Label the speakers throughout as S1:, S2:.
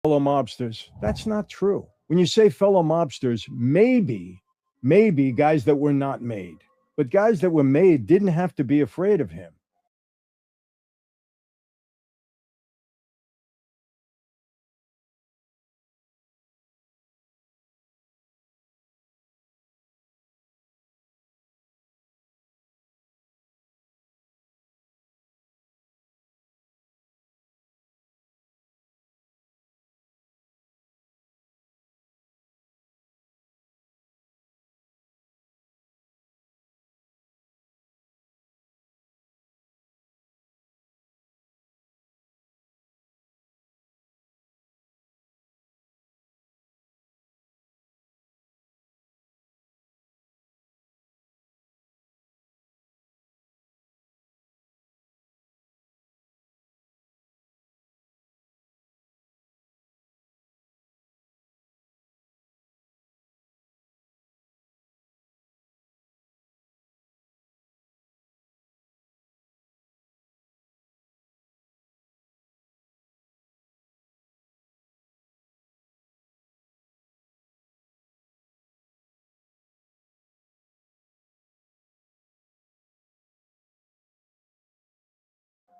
S1: fellow mobsters. That's not true. When you say fellow mobsters, maybe guys that were not made, but guys that were made didn't have to be afraid of him.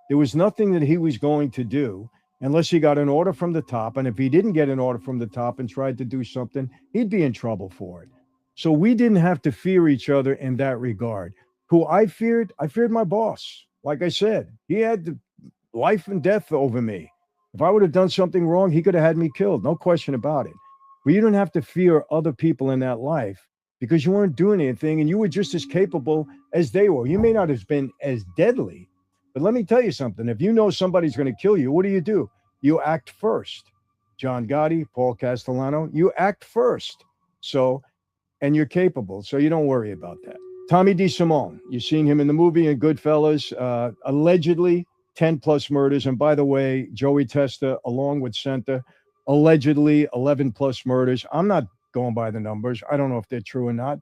S1: There was nothing that he was going to do unless he got an order from the top. And if he didn't get an order from the top and tried to do something, he'd be in trouble for it. So we didn't have to fear each other in that regard. Who I feared my boss. Like I said, he had the life and death over me. If I would have done something wrong, he could have had me killed. No question about it. But you don't have to fear other people in that life because you weren't doing anything and you were just as capable as they were. You may not have been as deadly, but let me tell you something. If you know somebody's going to kill you, what do? You act first. John Gotti, Paul Castellano, you act first. So, and you're capable. So you don't worry about that. Tommy DeSimone, you've seen him in the movie in Goodfellas, allegedly 10 plus murders. And by the way, Joey Testa, along with Senta, allegedly 11 plus murders. I'm not going by the numbers. I don't know if they're true or not.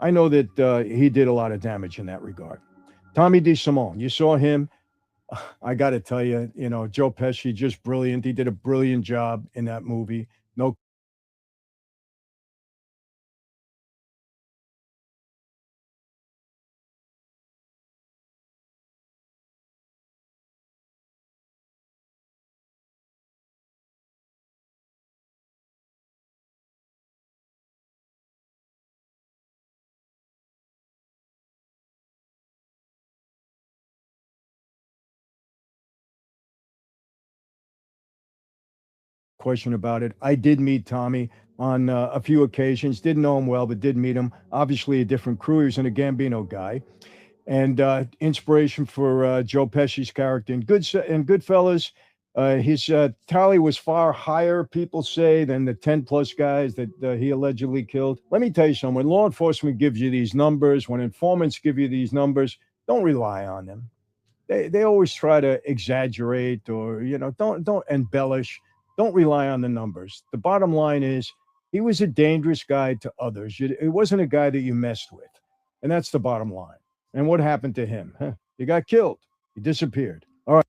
S1: I know that he did a lot of damage in that regard. Tommy DeSimone, you saw him. I got to tell you, Joe Pesci, just brilliant. He did a brilliant job in that movie. No question about it. I did meet Tommy on a few occasions. Didn't know him well, but did meet him. Obviously, a different crew. He was in a Gambino guy, and inspiration for Joe Pesci's character in Goodfellas. His tally was far higher, people say, than the 10 plus guys that he allegedly killed. Let me tell you something. When law enforcement gives you these numbers, when informants give you these numbers, don't rely on them. They always try to exaggerate or don't embellish. Don't rely on the numbers. The bottom line is he was a dangerous guy to others. It wasn't a guy that you messed with, and that's the bottom line. And what happened to him? Huh? He got killed. He disappeared. All right.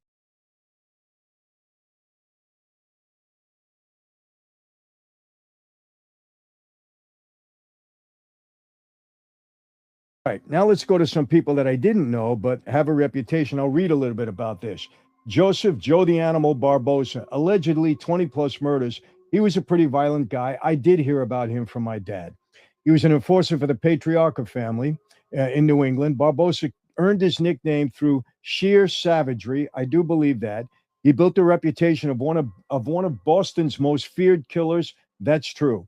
S1: All right, now let's go to some people that I didn't know but have a reputation. I'll read a little bit about this. Joseph Joe the Animal Barbosa, allegedly 20 plus murders. He was a pretty violent guy. I did hear about him from my dad. He was an enforcer for the Patriarcha family in New England. Barbosa earned his nickname through sheer savagery. I do believe that. He built a reputation of one of Boston's most feared killers. That's true.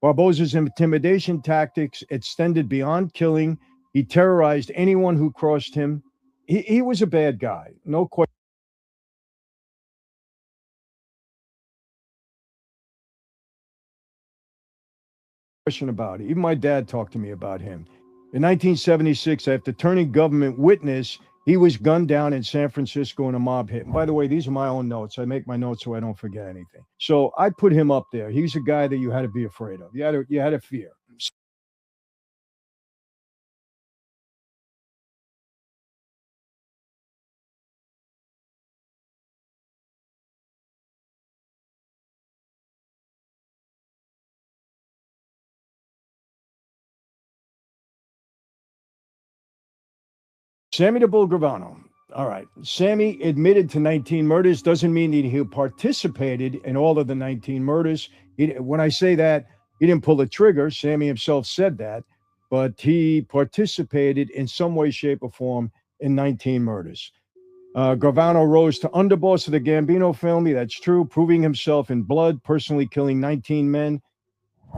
S1: Barbosa's intimidation tactics extended beyond killing. He terrorized anyone who crossed him. He was a bad guy, no question about it. Even my dad talked to me about him. In 1976, after turning government witness, He was gunned down in San Francisco in a mob hit. And by the way, these are my own notes. I make my notes so I don't forget anything. So I put him up there. He's a guy that you had to be afraid of. You had to fear. Sammy the Bull Gravano. All right. Sammy admitted to 19 murders. Doesn't mean that he participated in all of the 19 murders. When I say that, he didn't pull the trigger. Sammy himself said that, but he participated in some way, shape, or form in 19 murders. Gravano rose to underboss of the Gambino family. That's true, proving himself in blood, personally killing 19 men.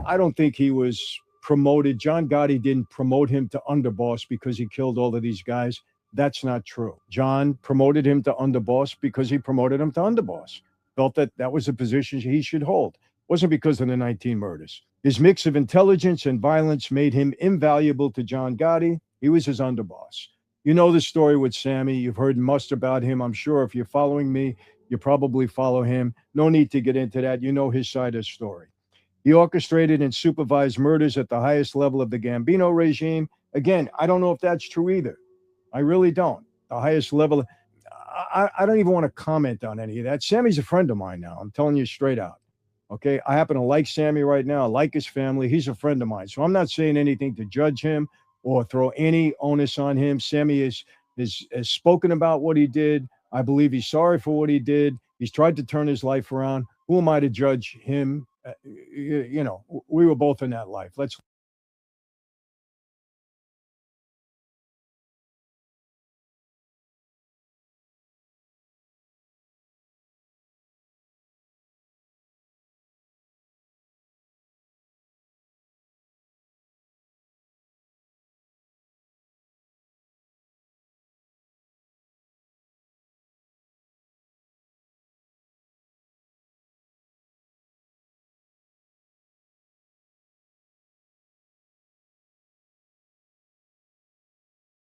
S1: I don't think he was promoted. John Gotti didn't promote him to underboss because he killed all of these guys. That's not true. John promoted him to underboss because he promoted him to underboss. Felt that that was a position he should hold. It wasn't because of the 19 murders. His mix of intelligence and violence made him invaluable to John Gotti. He was his underboss. You know the story with Sammy. You've heard much about him. I'm sure if you're following me, you probably follow him. No need to get into that. You know his side of the story. He orchestrated and supervised murders at the highest level of the Gambino regime. Again, I don't know if that's true either. I really don't. The highest level. I don't even want to comment on any of that. Sammy's a friend of mine now. I'm telling you straight out. Okay. I happen to like Sammy right now. I like his family. He's a friend of mine. So I'm not saying anything to judge him or throw any onus on him. Sammy has spoken about what he did. I believe he's sorry for what he did. He's tried to turn his life around. Who am I to judge him? We were both in that life. Let's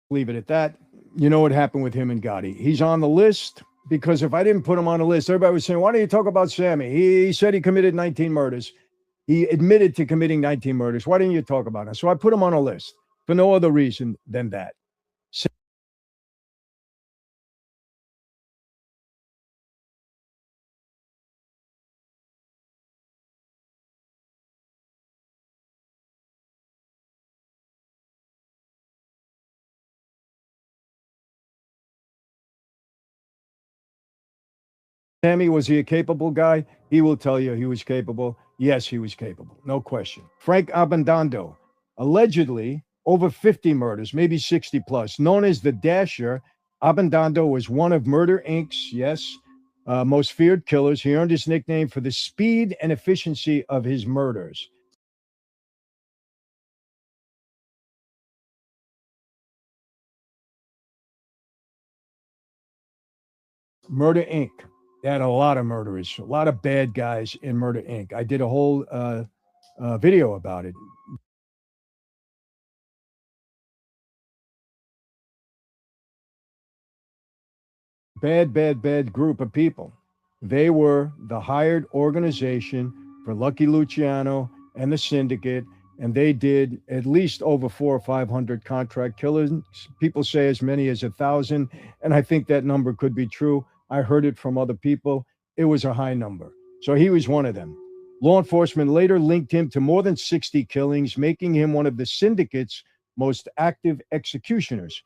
S1: leave it at that. You know what happened with him and Gotti. He's on the list because if I didn't put him on the list, everybody was saying, why don't you talk about Sammy? He said he committed 19 murders. He admitted to committing 19 murders. Why didn't you talk about it? So I put him on a list for no other reason than that. Sammy, was he a capable guy? He will tell you he was capable. Yes, he was capable. No question. Frank Abandando, allegedly over 50 murders, maybe 60 plus. Known as the Dasher, Abandando was one of Murder Inc.'s, yes, most feared killers. He earned his nickname for the speed and efficiency of his murders. Murder Inc. They had a lot of murderers, a lot of bad guys in Murder Inc. I did a whole video about it. Bad, bad, bad group of people. They were the hired organization for Lucky Luciano and the syndicate, and they did at least over 400 or 500 contract killings. People say as many as 1,000, and I think that number could be true. I heard it from other people. It was a high number. So he was one of them. Law enforcement later linked him to more than 60 killings, making him one of the syndicate's most active executioners.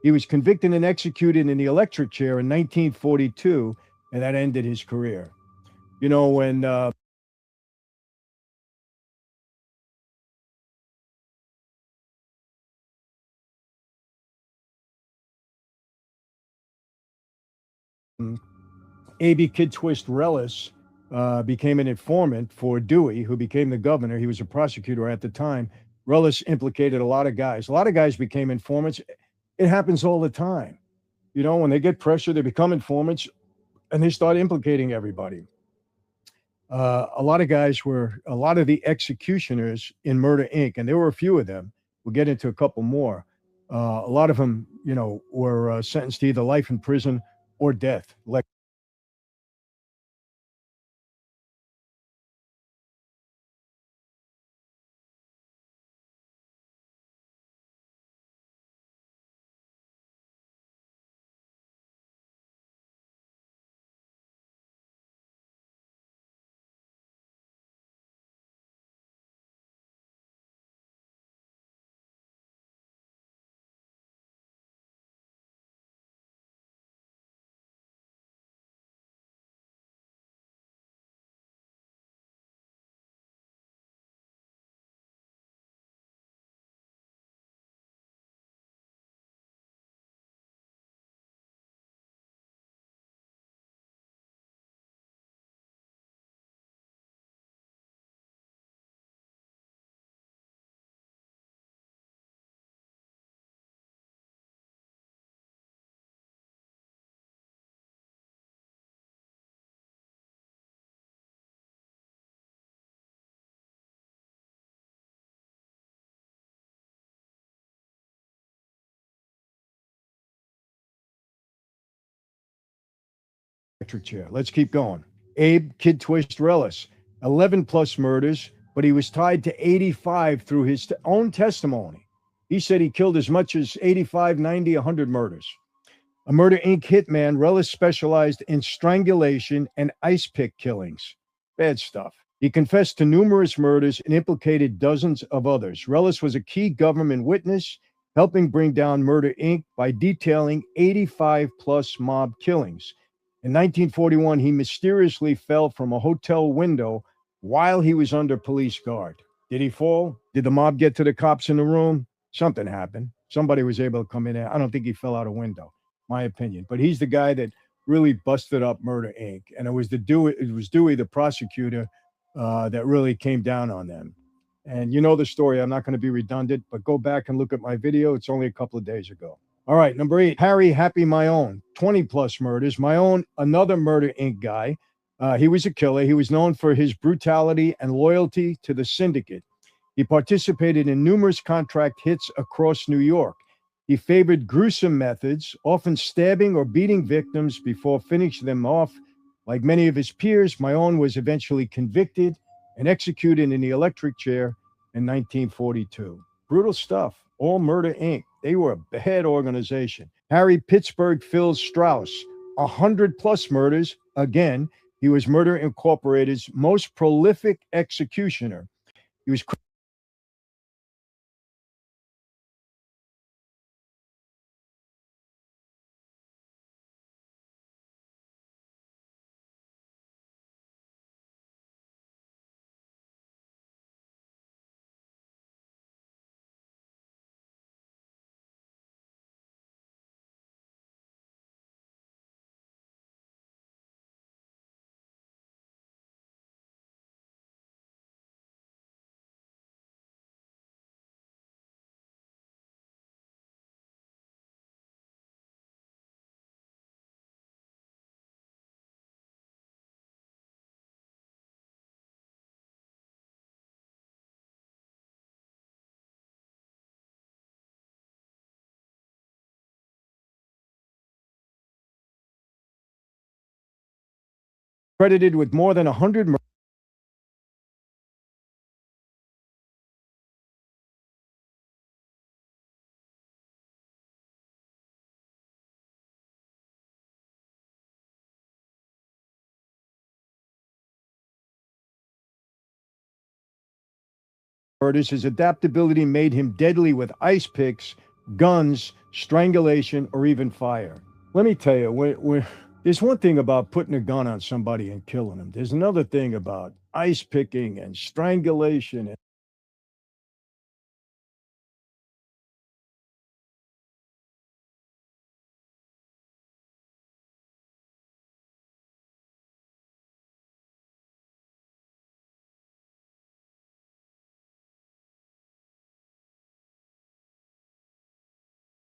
S1: He was convicted and executed in the electric chair in 1942, and that ended his career. You know, when A.B. Kid Twist Relis became an informant for Dewey, who became the governor. He was a prosecutor at the time. Rellis implicated a lot of guys. A lot of guys became informants. It happens all the time. You know, when they get pressure, they become informants and they start implicating everybody. A lot of guys were a lot of the executioners in Murder Inc., and there were a few of them. We'll get into a couple more. A lot of them, you know, were sentenced to either life in prison or death. Electric chair. Let's keep going. Abe Kid Twist Rellis, 11 plus murders, but he was tied to 85 through his own testimony. He said he killed as much as 85, 90, 100 murders. A Murder Inc. hitman, Rellis specialized in strangulation and ice pick killings. Bad stuff. He confessed to numerous murders and implicated dozens of others. Rellis was a key government witness, helping bring down Murder Inc. by detailing 85 plus mob killings. In 1941, he mysteriously fell from a hotel window while he was under police guard. Did he fall? Did the mob get to the cops in the room? Something happened. Somebody was able to come in there. I don't think he fell out a window, my opinion. But he's the guy that really busted up Murder Inc. And it was Dewey, the prosecutor, that really came down on them. And you know the story. I'm not going to be redundant, but go back and look at my video. It's only a couple of days ago. All right, number 8, Harry Happy Mayone, 20 plus murders. Mayone, another Murder Inc. guy. He was a killer. He was known for his brutality and loyalty to the syndicate. He participated in numerous contract hits across New York. He favored gruesome methods, often stabbing or beating victims before finishing them off. Like many of his peers, Mayone was eventually convicted and executed in the electric chair in 1942. Brutal stuff. All Murder Inc. They were a bad organization. Harry Pittsburgh Phil Strauss, 100 plus murders. Again, he was Murder Incorporated's most prolific executioner. He was credited with more than 100 murders. His adaptability made him deadly with ice picks, guns, strangulation, or even fire. Let me tell you, there's one thing about putting a gun on somebody and killing them. There's another thing about ice picking and strangulation.